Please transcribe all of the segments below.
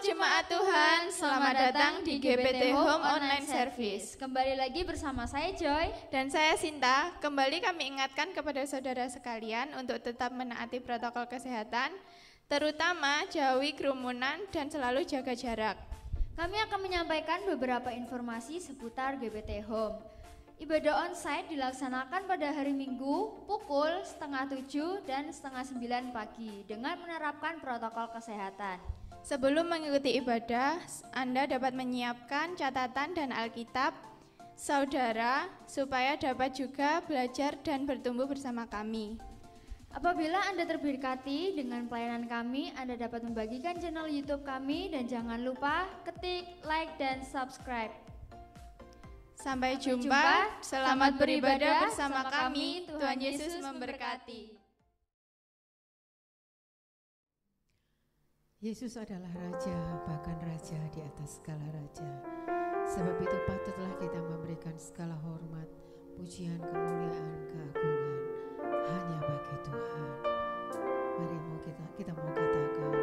jemaat Tuhan, selamat datang di GPT Home Online Service. Kembali lagi bersama saya Joy dan saya Sinta. Kembali kami ingatkan kepada saudara sekalian untuk tetap menaati protokol kesehatan, terutama jauhi kerumunan dan selalu jaga jarak. Kami akan menyampaikan beberapa informasi seputar GPT Home. Ibadah onsite dilaksanakan pada hari Minggu pukul 6:30 dan 8:30 pagi dengan menerapkan protokol kesehatan. Sebelum mengikuti ibadah, Anda dapat menyiapkan catatan dan Alkitab saudara supaya dapat juga belajar dan bertumbuh bersama kami. Apabila Anda terberkati dengan pelayanan kami, Anda dapat membagikan channel YouTube kami dan jangan lupa ketik like dan subscribe. Sampai jumpa, selamat beribadah bersama kami, Tuhan Yesus memberkati. Yesus adalah Raja, bahkan Raja di atas segala Raja. Sebab itu patutlah kita memberikan segala hormat, pujian, kemuliaan, keagungan hanya bagi Tuhan. Mari kita mau katakan,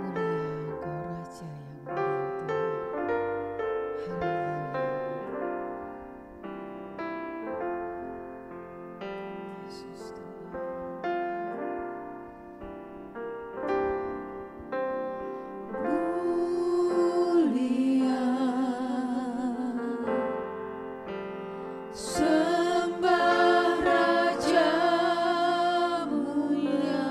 mulia Engkau Raja yang mulia Tuhan. Haleluya. Yesus Tuhan. Sembah Raja mulia.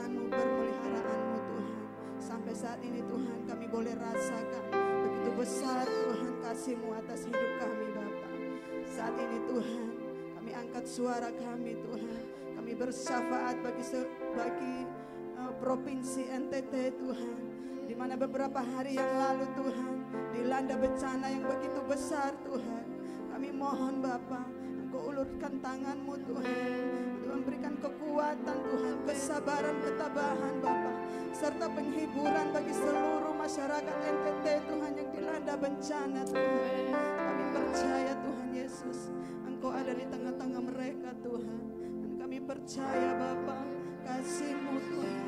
penjagaanmu, permeliharaanmu Tuhan. Sampai saat ini Tuhan kami boleh rasakan begitu besar Tuhan kasih-Mu atas hidup kami Bapa. Saat ini Tuhan kami angkat suara kami Tuhan. Kami bersyafaat bagi provinsi NTT Tuhan, di mana beberapa hari yang lalu Tuhan dilanda bencana yang begitu besar Tuhan. Kami mohon Bapa, Engkau ulurkan tangan-Mu Tuhan, untuk memberikan kekuatan Tuhan, kesabaran, ketabahan Bapa, serta penghiburan bagi seluruh masyarakat NTT Tuhan yang dilanda bencana Tuhan. Kami percaya Tuhan Yesus, Engkau ada di tengah-tengah mereka Tuhan. Dan kami percaya Bapa, kasih-Mu Tuhan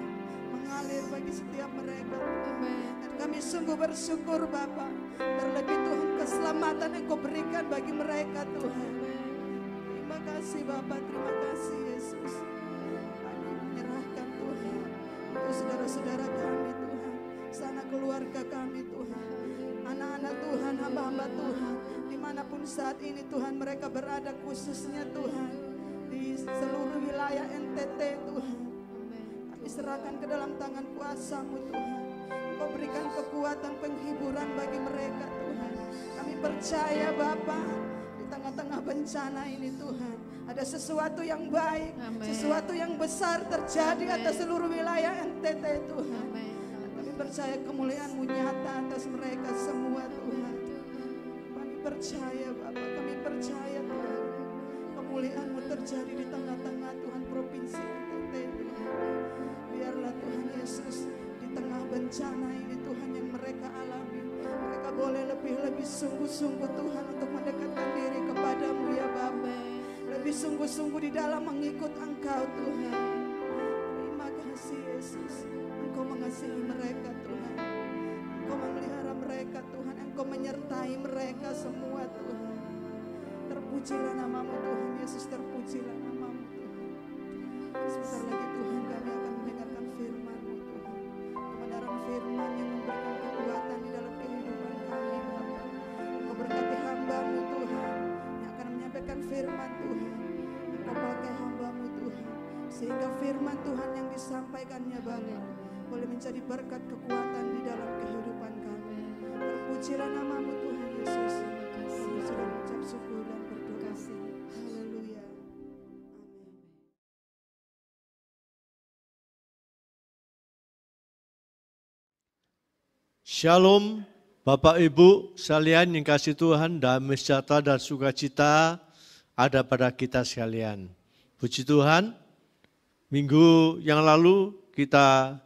mengalir bagi setiap mereka. Dan kami sungguh bersyukur Bapa, terlebih Tuhan keselamatan yang Kau berikan bagi mereka Tuhan. Terima kasih Bapa, terima kasih Yesus. Kami menyerahkan Tuhan untuk saudara-saudara kami Tuhan, sana keluarga kami Tuhan, anak-anak Tuhan, hamba-hamba Tuhan, dimanapun saat ini Tuhan mereka berada, khususnya Tuhan di seluruh wilayah NTT Tuhan. Serahkan ke dalam tangan kuasa-Mu Tuhan. Kau berikan kekuatan, penghiburan bagi mereka Tuhan. Kami percaya Bapa, di tengah-tengah bencana ini Tuhan, ada sesuatu yang baik, sesuatu yang besar terjadi atas seluruh wilayah NTT Tuhan. Dan kami percaya kemuliaan-Mu nyata atas mereka semua Tuhan. Kami percaya Bapa, kami percaya Tuhan, kemuliaan-Mu terjadi di tengah-tengah Tuhan provinsi NTT Tuhan. Biarlah Tuhan Yesus di tengah bencana ini Tuhan yang mereka alami, mereka boleh lebih sungguh-sungguh Tuhan untuk mendekatkan diri kepadamu ya Bapa. Lebih sungguh-sungguh di dalam mengikut Engkau Tuhan. Terima kasih Yesus, Engkau mengasihi mereka Tuhan, Engkau memelihara mereka Tuhan, Engkau menyertai mereka semua Tuhan. Terpujilah nama-Mu Tuhan Yesus, terpujilah nama-Mu Tuhan. Sebentar lagi Tuhan kami akan mendengarkan firman-Mu Tuhan, kebenaran firman yang memberikan kekuatan di dalam kehidupan kami Bapa. Engkau berkati hamba-Mu Tuhan yang akan menyampaikan firman Tuhan. Engkau pakai hamba-Mu Tuhan, sehingga firman Tuhan yang disampaikannya Bapa boleh menjadi berkat kekuatan di dalam kehidupan kami. Terpujilah nama-Mu Tuhan Yesus. Kami sudah mengucap syukur dan berdoa. Haleluya. Shalom Bapak Ibu sekalian yang kasih Tuhan, damai sejahtera dan sukacita ada pada kita sekalian. Puji Tuhan, minggu yang lalu kita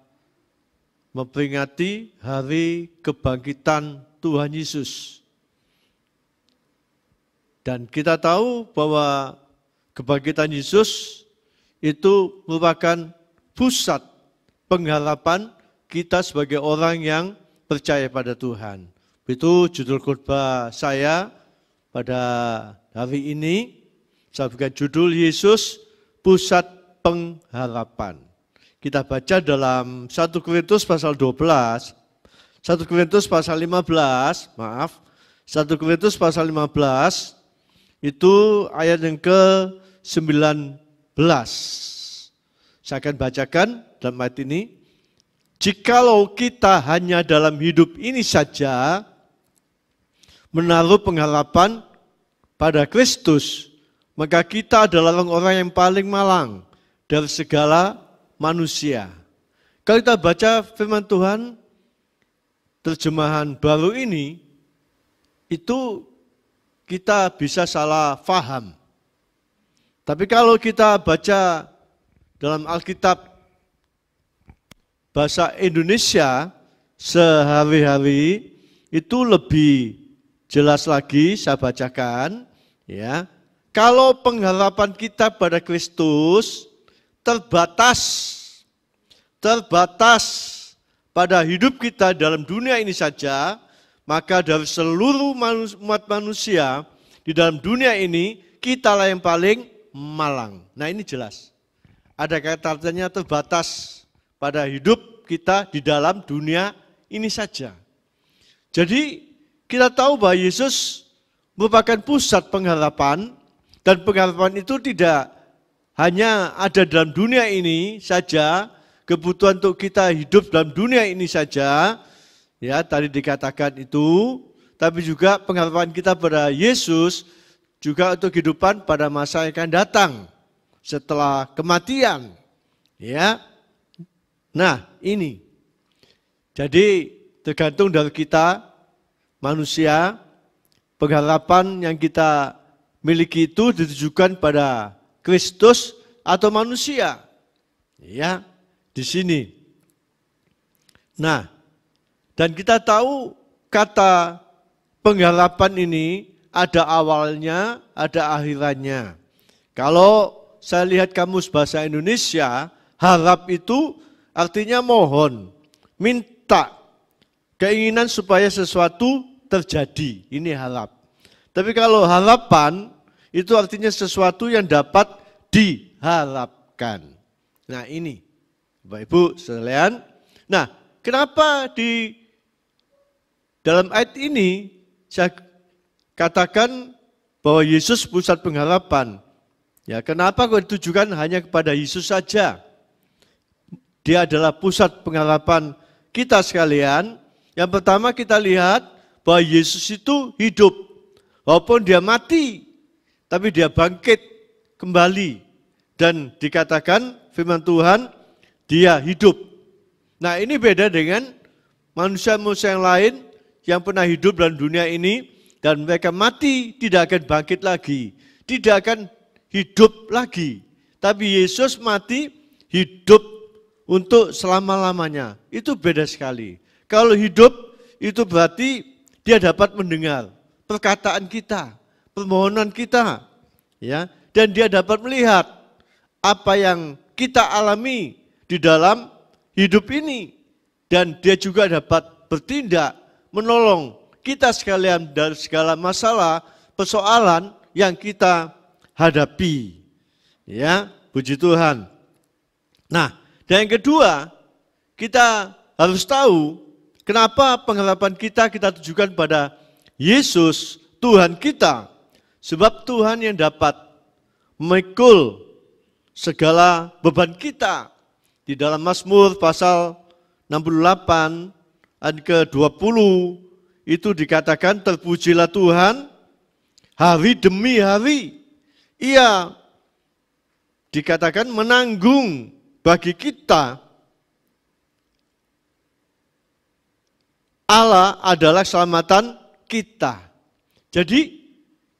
memperingati hari kebangkitan Tuhan Yesus. Dan kita tahu bahwa kebangkitan Yesus itu merupakan pusat pengharapan kita sebagai orang yang percaya pada Tuhan. Itu judul khotbah saya pada hari ini. Saya berikan judul Yesus Pusat Pengharapan. Kita baca dalam 1 Korintus pasal 12, 1 Korintus pasal 15, 1 Korintus pasal 15, itu ayat yang ke-19. Saya akan bacakan dalam ayat ini. Jikalau kita hanya dalam hidup ini saja menaruh pengharapan pada Kristus, maka kita adalah orang-orang yang paling malang dari segala manusia. Kalau kita baca firman Tuhan, terjemahan baru ini, itu kita bisa salah faham. Tapi kalau kita baca dalam Alkitab bahasa Indonesia sehari-hari, itu lebih jelas lagi saya bacakan. Ya, kalau pengharapan kita pada Kristus terbatas pada hidup kita dalam dunia ini saja, maka dari seluruh umat manusia di dalam dunia ini, kitalah yang paling malang. Nah ini jelas. Ada kata-katanya terbatas pada hidup kita di dalam dunia ini saja. Jadi kita tahu bahwa Yesus merupakan pusat pengharapan, dan pengharapan itu tidak hanya ada dalam dunia ini saja, kebutuhan untuk kita hidup dalam dunia ini saja, ya tadi dikatakan itu, tapi juga pengharapan kita pada Yesus juga untuk kehidupan pada masa yang akan datang setelah kematian. Ya. Nah, ini. Jadi tergantung dari kita manusia, pengharapan yang kita miliki itu ditujukan pada Kristus atau manusia. Ya, di sini. Nah, dan kita tahu kata pengharapan ini ada awalnya, ada akhirannya. Kalau saya lihat kamus bahasa Indonesia, harap itu artinya mohon, minta, keinginan supaya sesuatu terjadi. Ini harap. Tapi kalau harapan itu artinya sesuatu yang dapat diharapkan. Nah ini, Bapak Ibu sekalian. Nah, kenapa di dalam ayat ini saya katakan bahwa Yesus pusat pengharapan? Ya, kenapa kok ditujukan hanya kepada Yesus saja? Dia adalah pusat pengharapan kita sekalian. Yang pertama kita lihat bahwa Yesus itu hidup. Walaupun dia mati, tapi dia bangkit kembali. Dan dikatakan firman Tuhan, dia hidup. Nah ini beda dengan manusia-manusia yang lain yang pernah hidup dalam dunia ini. Dan mereka mati, tidak akan bangkit lagi. Tidak akan hidup lagi. Tapi Yesus mati, hidup untuk selama-lamanya. Itu beda sekali. Kalau hidup, itu berarti dia dapat mendengar perkataan kita, permohonan kita. Ya, dan dia dapat melihat apa yang kita alami di dalam hidup ini. Dan dia juga dapat bertindak, menolong kita sekalian dari segala masalah, persoalan yang kita hadapi. Ya, puji Tuhan. Nah, dan yang kedua, kita harus tahu kenapa pengharapan kita tujukan pada Yesus, Tuhan kita. Sebab Tuhan yang dapat memikul segala beban kita. Di dalam Mazmur pasal 68 ayat ke-20 itu dikatakan, terpujilah Tuhan hari demi hari. Ia dikatakan menanggung bagi kita. Allah adalah keselamatan kita. Jadi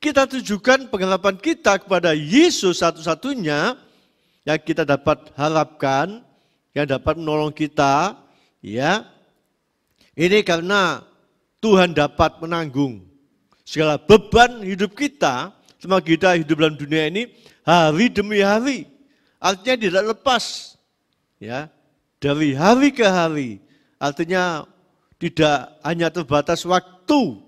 kita tujukan pengharapan kita kepada Yesus satu-satunya yang kita dapat harapkan, yang dapat menolong kita, ya. Ini karena Tuhan dapat menanggung segala beban hidup kita, selama kita hidup dalam dunia ini hari demi hari. Artinya tidak lepas, ya, dari hari ke hari. Artinya tidak hanya terbatas waktu,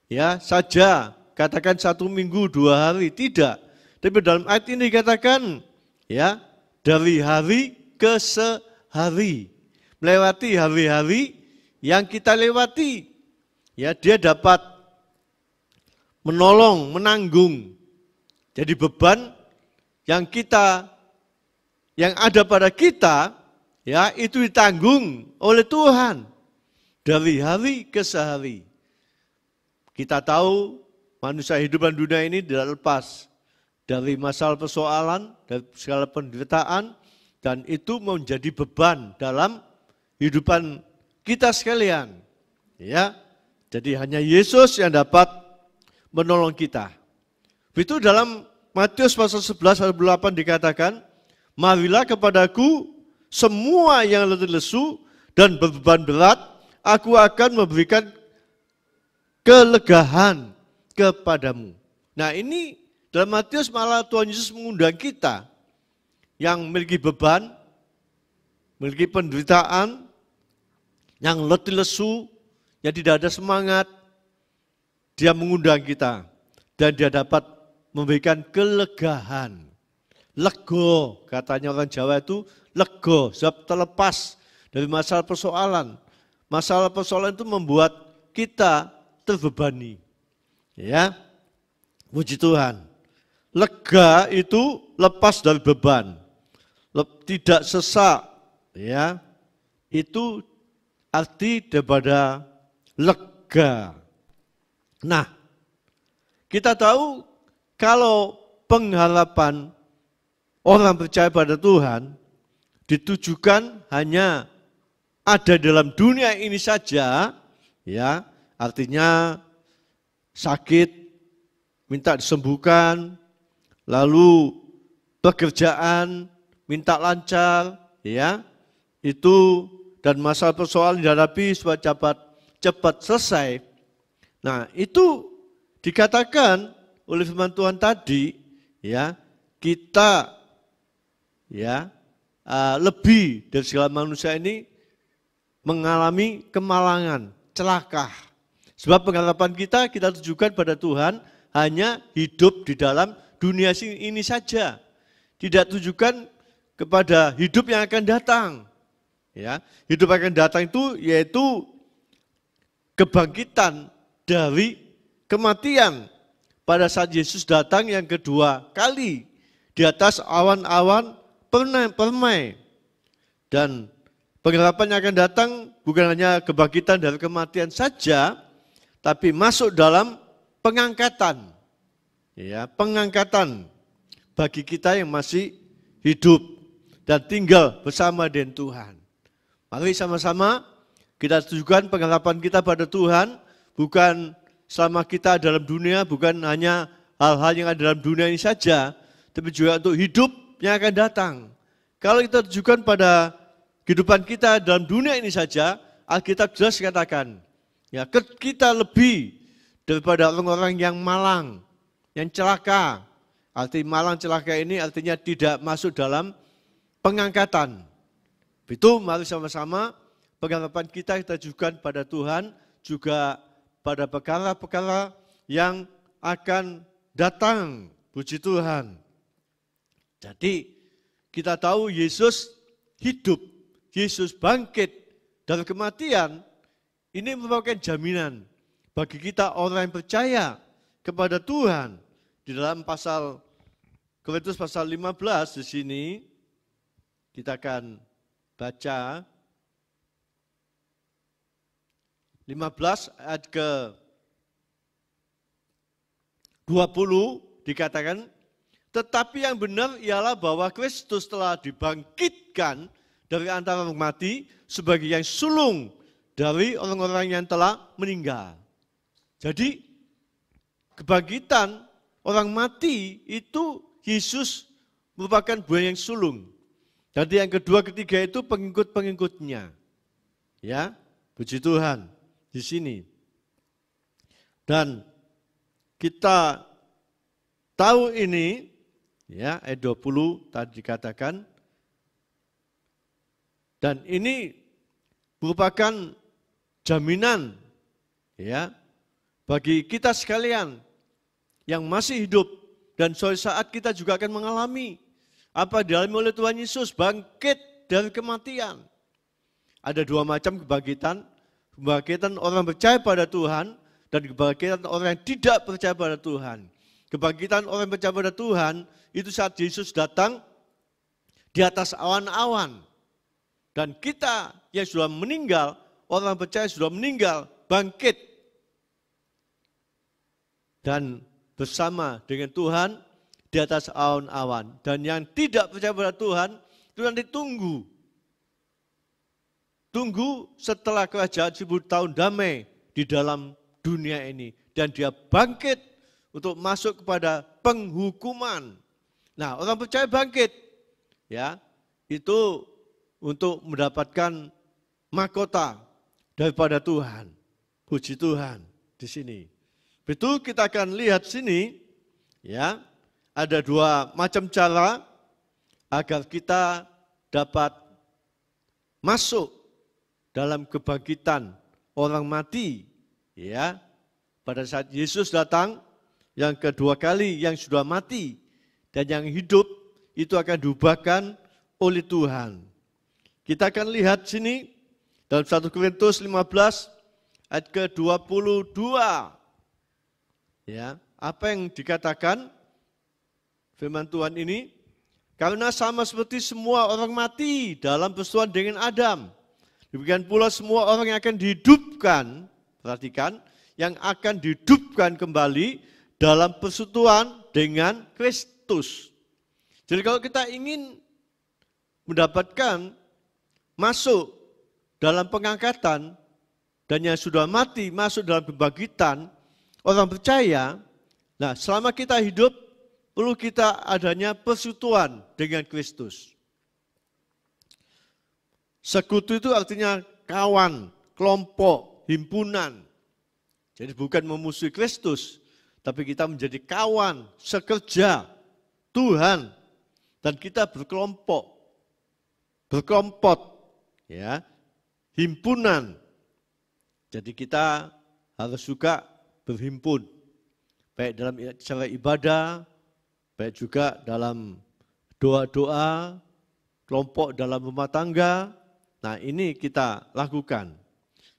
ya saja. Katakan 1 minggu, 2 hari, tidak. Tapi dalam ayat ini dikatakan, ya, dari hari ke sehari. Melewati hari-hari yang kita lewati. Ya, dia dapat menolong, menanggung. Jadi beban yang ada pada kita, ya, itu ditanggung oleh Tuhan dari hari ke sehari. Kita tahu manusia hidup dalam dunia ini tidak lepas dari masalah persoalan, dari segala penderitaan, dan itu menjadi beban dalam kehidupan kita sekalian. Ya, jadi hanya Yesus yang dapat menolong kita. Itu dalam Matius pasal 11 ayat 8 dikatakan, marilah kepadaku semua yang letih lesu dan berbeban berat, aku akan memberikan kelegaan kepadamu. Nah ini dalam Matius malah Tuhan Yesus mengundang kita yang memiliki beban, memiliki penderitaan, yang letih lesu, yang tidak ada semangat. Dia mengundang kita dan dia dapat memberikan kelegaan. Lego, katanya orang Jawa itu lego, sebab terlepas dari masalah persoalan. Masalah persoalan itu membuat kita terbebani. Ya, puji Tuhan. Lega itu lepas dari beban, tidak sesak, ya, itu arti daripada lega. Nah, kita tahu kalau pengharapan orang percaya pada Tuhan ditujukan hanya ada dalam dunia ini saja, ya, artinya sakit minta disembuhkan, lalu pekerjaan minta lancar, ya, itu dan masalah persoalan dihadapi supaya cepat selesai. Nah, itu dikatakan oleh firman Tuhan tadi, ya, kita, ya, lebih dari segala manusia ini mengalami kemalangan, celaka. Sebab pengharapan kita tujukan pada Tuhan hanya hidup di dalam dunia ini saja. Tidak tujukan kepada hidup yang akan datang. Ya, hidup yang akan datang itu yaitu kebangkitan dari kematian pada saat Yesus datang yang kedua kali di atas awan-awan permai. Dan pengharapan yang akan datang bukan hanya kebangkitan dari kematian saja, tapi masuk dalam pengangkatan. Ya, pengangkatan bagi kita yang masih hidup dan tinggal bersama dengan Tuhan. Mari sama-sama kita tujukan pengharapan kita pada Tuhan, bukan selama kita dalam dunia, bukan hanya hal-hal yang ada dalam dunia ini saja, tapi juga untuk hidup yang akan datang. Kalau kita tujukan pada kehidupan kita dalam dunia ini saja, Alkitab jelas katakan, ya, kita lebih daripada orang-orang yang malang, yang celaka. Arti malang celaka ini artinya tidak masuk dalam pengangkatan. Itu mari sama-sama pengharapan kita tujukan pada Tuhan, juga pada perkara-perkara yang akan datang. Puji Tuhan. Jadi kita tahu Yesus hidup, Yesus bangkit dari kematian. Ini merupakan jaminan bagi kita orang yang percaya kepada Tuhan. Di dalam Korintus pasal 15 di sini kita akan baca 15 ayat ke 20 dikatakan, tetapi yang benar ialah bahwa Kristus telah dibangkitkan dari antara orang mati sebagai yang sulung dari orang-orang yang telah meninggal. Jadi kebangkitan orang mati itu Yesus merupakan buah yang sulung. Jadi yang kedua, ketiga itu pengikut-pengikutnya. Ya, puji Tuhan di sini. Dan kita tahu ini, ya, ayat 20 tadi dikatakan, dan ini merupakan jaminan, ya, bagi kita sekalian yang masih hidup, dan suatu saat kita juga akan mengalami apa dialami oleh Tuhan Yesus, bangkit dari kematian. Ada dua macam kebangkitan, kebangkitan orang percaya pada Tuhan dan kebangkitan orang yang tidak percaya pada Tuhan. Kebangkitan orang percaya pada Tuhan itu saat Yesus datang di atas awan-awan. Dan kita yang sudah meninggal, orang percaya sudah meninggal, bangkit. Dan bersama dengan Tuhan di atas awan-awan. Dan yang tidak percaya pada Tuhan, itu nanti tunggu. Tunggu setelah kerajaan 1000 tahun damai di dalam dunia ini. Dan dia bangkit untuk masuk kepada penghukuman. Nah, orang percaya bangkit, ya, itu untuk mendapatkan mahkota daripada Tuhan. Puji Tuhan di sini. Betul, kita akan lihat sini, ya, ada dua macam cara agar kita dapat masuk dalam kebangkitan orang mati, ya. Pada saat Yesus datang yang kedua kali, yang sudah mati dan yang hidup itu akan diubahkan oleh Tuhan. Kita akan lihat sini dalam 1 Korintus 15 ayat ke-22. Ya, apa yang dikatakan firman Tuhan ini? Karena sama seperti semua orang mati dalam persetubuhan dengan Adam, demikian pula semua orang yang akan dihidupkan, perhatikan, yang akan dihidupkan kembali dalam persekutuan dengan Kristus. Jadi kalau kita ingin mendapatkan masuk dalam pengangkatan dan yang sudah mati masuk dalam kebangkitan orang percaya, nah selama kita hidup perlu kita adanya persekutuan dengan Kristus. Sekutu itu artinya kawan, kelompok, himpunan. Jadi bukan memusuhi Kristus, tapi kita menjadi kawan, sekerja Tuhan, dan kita berkelompok, berkelompok, ya, himpunan. Jadi kita harus juga berhimpun, baik dalam cara ibadah, baik juga dalam doa-doa, kelompok dalam rumah tangga. Nah ini kita lakukan.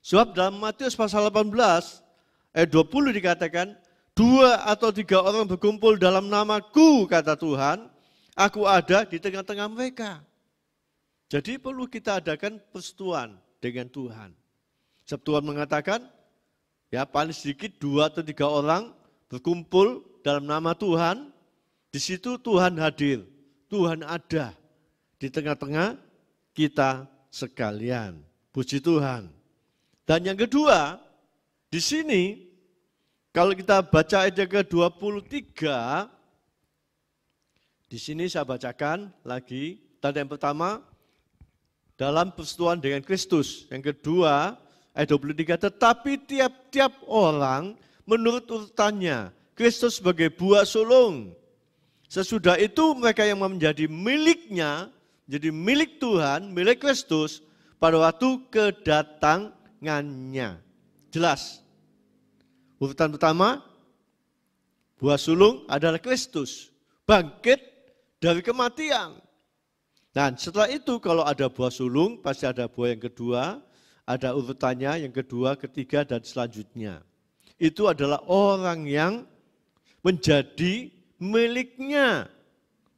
Sebab dalam Matius pasal 18, ayat 20 dikatakan, 2 atau 3 orang berkumpul dalam namaku, kata Tuhan, aku ada di tengah-tengah mereka. Jadi perlu kita adakan persekutuan dengan Tuhan. Sebab Tuhan mengatakan, ya paling sedikit 2 atau 3 orang berkumpul dalam nama Tuhan, di situ Tuhan hadir, Tuhan ada di tengah-tengah kita sekalian. Puji Tuhan. Dan yang kedua, di sini kalau kita baca ayat yang ke-23, di sini saya bacakan lagi. Tanda yang pertama, dalam persekutuan dengan Kristus. Yang kedua, ayat 23, tetapi tiap-tiap orang menurut urutannya, Kristus sebagai buah sulung. Sesudah itu mereka yang menjadi miliknya, jadi milik Tuhan, milik Kristus, pada waktu kedatangannya. Jelas. Urutan pertama, buah sulung adalah Kristus, bangkit dari kematian. Dan setelah itu kalau ada buah sulung, pasti ada buah yang kedua, ada urutannya yang kedua, ketiga, dan selanjutnya. Itu adalah orang yang menjadi miliknya.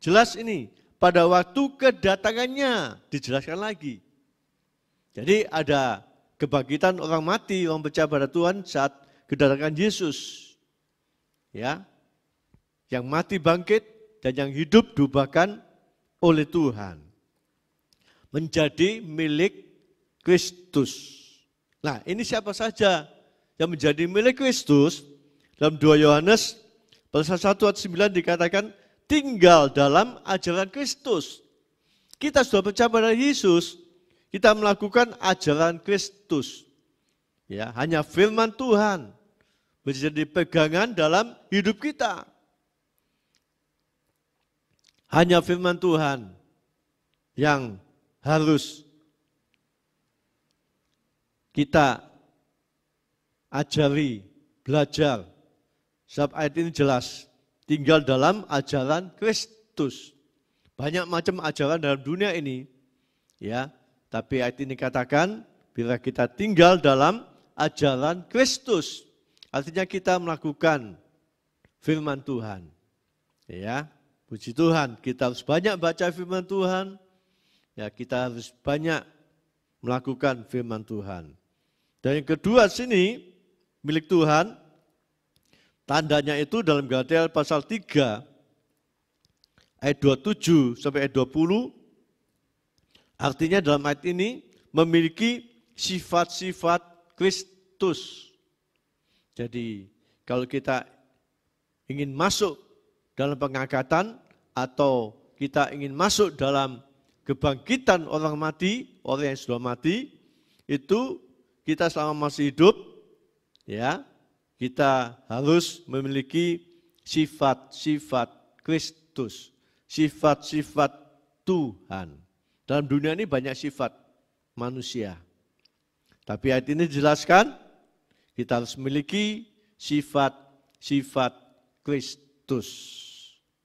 Jelas ini, pada waktu kedatangannya, dijelaskan lagi. Jadi ada kebangkitan orang mati, orang percaya pada Tuhan saat kedatangan Yesus, ya, yang mati bangkit dan yang hidup diubahkan oleh Tuhan, menjadi milik Kristus. Nah, ini siapa saja yang menjadi milik Kristus? Dalam 2 Yohanes pasal 1 ayat 9 dikatakan tinggal dalam ajaran Kristus. Kita sudah percaya pada Yesus, kita melakukan ajaran Kristus. Ya, hanya firman Tuhan menjadi pegangan dalam hidup kita. Hanya firman Tuhan yang harus kita ajari, belajar. Sebab ayat ini jelas, tinggal dalam ajaran Kristus. Banyak macam ajaran dalam dunia ini, ya. Tapi ayat ini katakan, bila kita tinggal dalam ajaran Kristus, artinya kita melakukan firman Tuhan. Ya, puji Tuhan, kita harus banyak baca firman Tuhan. Ya, kita harus banyak melakukan firman Tuhan. Dan yang kedua sini, milik Tuhan, tandanya itu dalam Galatia pasal 3, ayat 27 sampai ayat 20, artinya dalam ayat ini memiliki sifat-sifat Kristus. Jadi kalau kita ingin masuk dalam pengangkatan atau kita ingin masuk dalam kebangkitan orang mati, orang yang sudah mati, itu kita selama masih hidup, ya, kita harus memiliki sifat-sifat Kristus, sifat-sifat Tuhan. Dalam dunia ini banyak sifat manusia. Tapi ayat ini dijelaskan, kita harus memiliki sifat-sifat Kristus.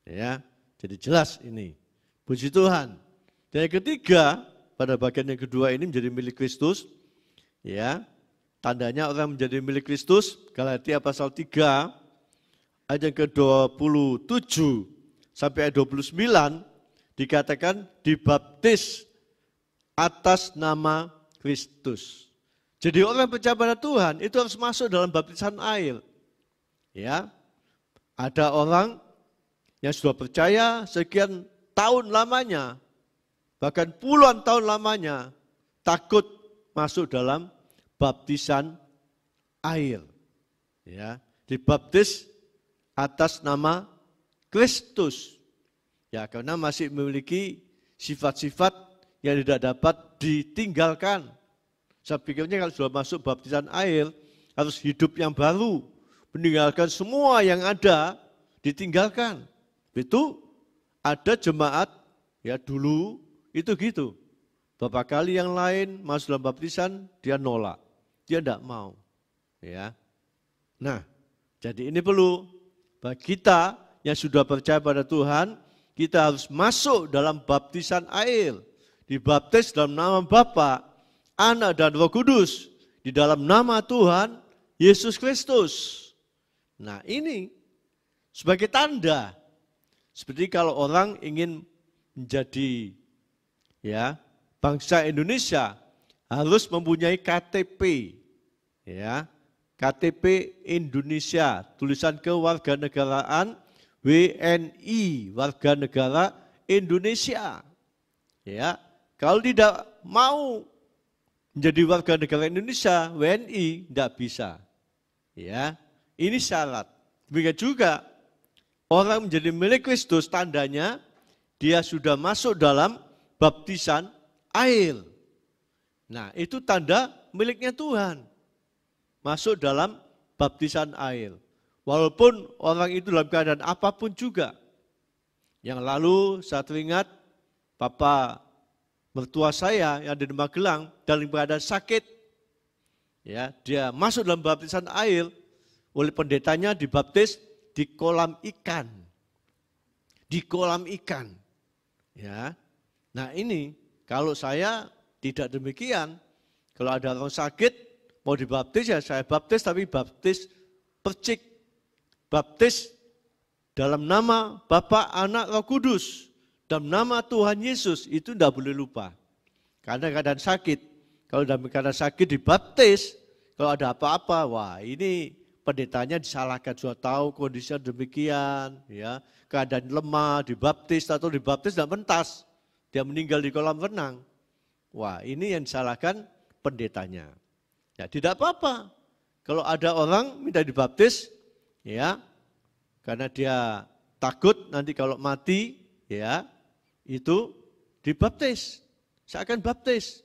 Ya, jadi jelas ini. Puji Tuhan. Dan yang ketiga, pada bagian yang kedua ini menjadi milik Kristus. Ya, tandanya orang menjadi milik Kristus, Galatia pasal 3, ayat yang ke-27 sampai ayat 29, dikatakan dibaptis atas nama Kristus. Jadi orang percaya pada Tuhan itu harus masuk dalam baptisan air. Ya, ada orang yang sudah percaya sekian tahun lamanya, bahkan puluhan tahun lamanya, takut masuk dalam baptisan air. Ya, dibaptis atas nama Kristus. Ya, karena masih memiliki sifat-sifat yang tidak dapat ditinggalkan. Saya pikirnya kalau sudah masuk baptisan air, harus hidup yang baru, meninggalkan semua yang ada, ditinggalkan. Itu ada jemaat ya dulu itu gitu. Beberapa kali yang lain masuk dalam baptisan, dia nolak, dia tidak mau. Ya. Nah, jadi ini perlu bagi kita yang sudah percaya pada Tuhan, kita harus masuk dalam baptisan air, dibaptis dalam nama Bapa, Anak dan Roh Kudus, di dalam nama Tuhan Yesus Kristus. Nah, ini sebagai tanda, seperti kalau orang ingin menjadi ya bangsa Indonesia harus mempunyai KTP, ya KTP Indonesia, tulisan kewarganegaraan WNI, warga negara Indonesia. Ya, kalau tidak mau menjadi warga negara Indonesia, WNI tidak bisa. Ya, ini syarat. Demikian juga orang menjadi milik Kristus, tandanya dia sudah masuk dalam baptisan air. Nah, itu tanda miliknya Tuhan. Masuk dalam baptisan air. Walaupun orang itu dalam keadaan apapun juga. Yang lalu saya teringat Papa mertua saya yang ada di Magelang dalam keadaan sakit. Ya, dia masuk dalam baptisan air, oleh pendetanya dibaptis di kolam ikan. Di kolam ikan. Ya. Nah, ini kalau saya tidak demikian. Kalau ada orang sakit mau dibaptis, ya saya baptis, tapi baptis percik. Baptis dalam nama Bapa, Anak, Roh Kudus. Dalam nama Tuhan Yesus, itu tidak boleh lupa. Karena keadaan sakit. Kalau dalam keadaan sakit dibaptis, kalau ada apa-apa, wah ini pendetanya disalahkan. Sudah tahu kondisinya demikian, ya keadaan lemah, dibaptis atau dibaptis tidak mentas. Dia meninggal di kolam renang. Wah, ini yang disalahkan pendetanya. Ya, tidak apa-apa. Kalau ada orang minta dibaptis, ya, karena dia takut nanti kalau mati, ya, itu dibaptis. Saya akan baptis.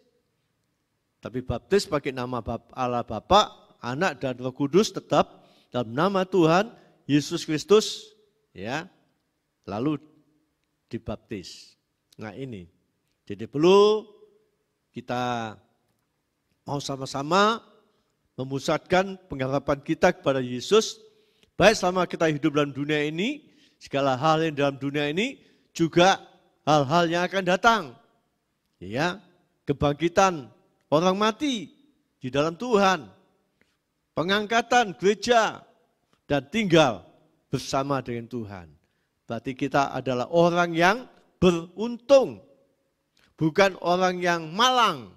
Tapi baptis pakai nama Allah Bapa, Anak dan Roh Kudus, tetap dalam nama Tuhan Yesus Kristus, ya. Lalu dibaptis. Nah, ini. Jadi perlu kita mau sama-sama memusatkan pengharapan kita kepada Yesus, baik selama kita hidup dalam dunia ini, segala hal yang dalam dunia ini, juga hal-hal yang akan datang. Ya, kebangkitan orang mati di dalam Tuhan, pengangkatan gereja, dan tinggal bersama dengan Tuhan. Berarti kita adalah orang yang beruntung, bukan orang yang malang,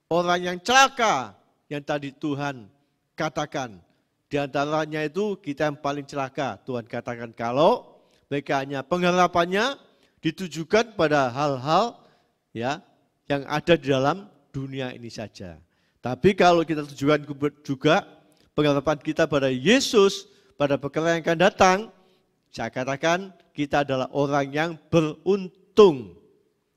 orang yang celaka, yang tadi Tuhan katakan. Di antaranya itu kita yang paling celaka. Tuhan katakan kalau mereka hanya pengharapannya ditujukan pada hal-hal ya yang ada di dalam dunia ini saja. Tapi kalau kita tujukan juga pengharapan kita pada Yesus, pada perkara yang akan datang, saya katakan kita adalah orang yang beruntung.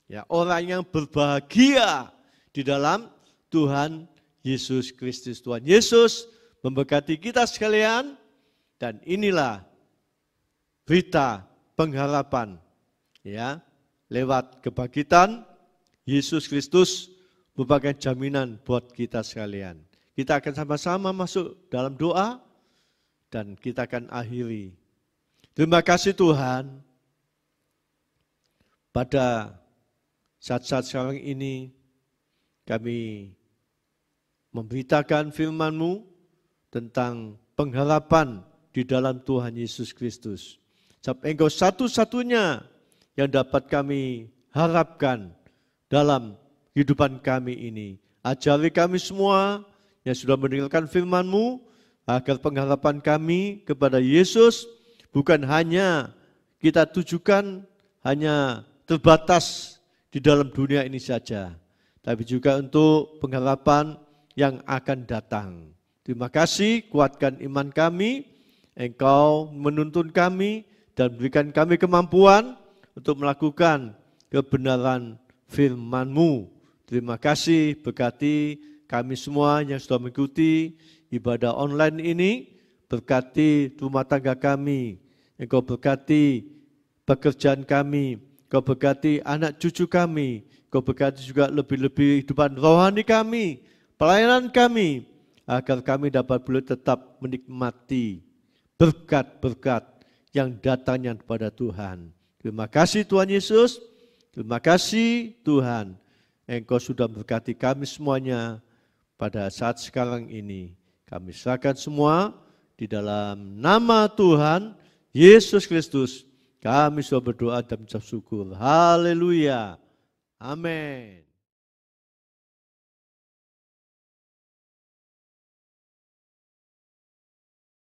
Ya, orang yang berbahagia di dalam Tuhan Yesus Kristus. Tuhan Yesus memberkati kita sekalian, dan inilah berita pengharapan ya lewat kebangkitan Yesus Kristus merupakan jaminan buat kita sekalian. Kita akan sama-sama masuk dalam doa dan kita akan akhiri. Terima kasih Tuhan, pada saat-saat sekarang ini kami memberitakan firman-Mu tentang pengharapan di dalam Tuhan Yesus Kristus. Sebab Engkau satu-satunya yang dapat kami harapkan dalam kehidupan kami ini. Ajari kami semua yang sudah mendengarkan firman-Mu, agar pengharapan kami kepada Yesus bukan hanya kita tujukan hanya terbatas di dalam dunia ini saja, tapi juga untuk pengharapan yang akan datang. Terima kasih, kuatkan iman kami, Engkau menuntun kami dan berikan kami kemampuan untuk melakukan kebenaran firman-Mu. Terima kasih, berkati kami semua yang sudah mengikuti ibadah online ini, berkati rumah tangga kami, Engkau berkati pekerjaan kami, Engkau berkati anak cucu kami, Engkau berkati juga lebih-lebih kehidupan rohani kami, pelayanan kami, agar kami dapat boleh tetap menikmati berkat-berkat yang datangnya kepada Tuhan. Terima kasih Tuhan Yesus, terima kasih Tuhan, Engkau sudah berkati kami semuanya pada saat sekarang ini. Kami serahkan semua di dalam nama Tuhan Yesus Kristus. Kami sudah berdoa dan mengucap syukur. Haleluya. Amin.